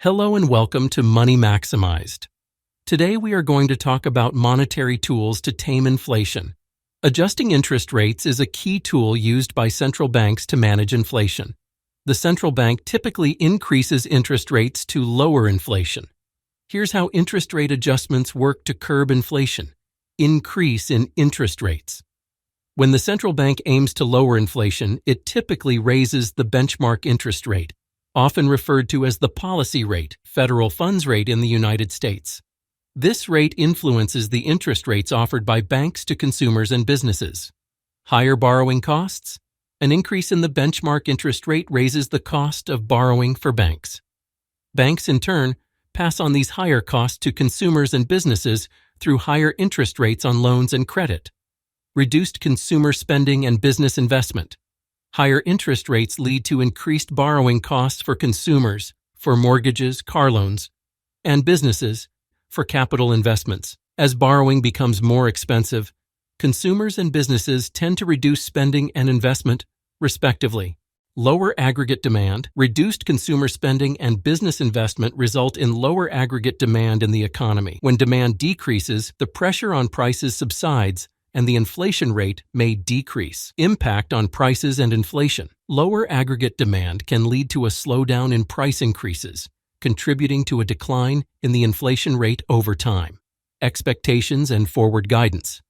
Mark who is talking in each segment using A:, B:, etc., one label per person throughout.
A: Hello and welcome to Money Maximized. Today we are going to talk about monetary tools to tame inflation. Adjusting interest rates is a key tool used by central banks to manage inflation. The central bank typically increases interest rates to lower inflation. Here's how interest rate adjustments work to curb inflation. Increase in interest rates. When the central bank aims to lower inflation, it typically raises the benchmark interest rate, often referred to as the policy rate, federal funds rate in the United States. This rate influences the interest rates offered by banks to consumers and businesses. Higher borrowing costs? An increase in the benchmark interest rate raises the cost of borrowing for banks. Banks, in turn, pass on these higher costs to consumers and businesses through higher interest rates on loans and credit. Reduced consumer spending and business investment. Higher interest rates lead to increased borrowing costs for consumers, for mortgages, car loans, and businesses, for capital investments. As borrowing becomes more expensive, consumers and businesses tend to reduce spending and investment, respectively. Lower aggregate demand, reduced consumer spending, and business investment result in lower aggregate demand in the economy. When demand decreases, the pressure on prices subsides, and the inflation rate may decrease. Impact on prices and inflation. Lower aggregate demand can lead to a slowdown in price increases, contributing to a decline in the inflation rate over time. Expectations and forward guidance.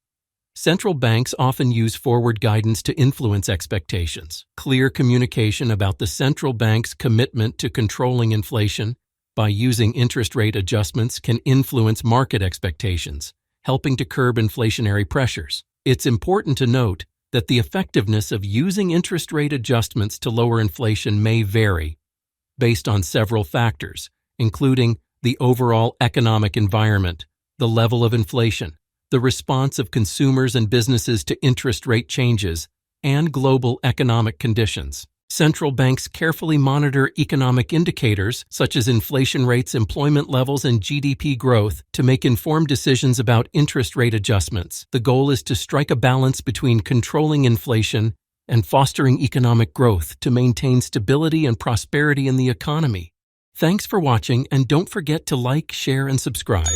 A: Central banks often use forward guidance to influence expectations. Clear communication about the central bank's commitment to controlling inflation by using interest rate adjustments can influence market expectations, helping to curb inflationary pressures. It's important to note that the effectiveness of using interest rate adjustments to lower inflation may vary based on several factors, including the overall economic environment, the level of inflation, the response of consumers and businesses to interest rate changes, and global economic conditions. Central banks carefully monitor economic indicators such as inflation rates, employment levels, and GDP growth to make informed decisions about interest rate adjustments. The goal is to strike a balance between controlling inflation and fostering economic growth to maintain stability and prosperity in the economy. Thanks for watching, and don't forget to like, share, and subscribe.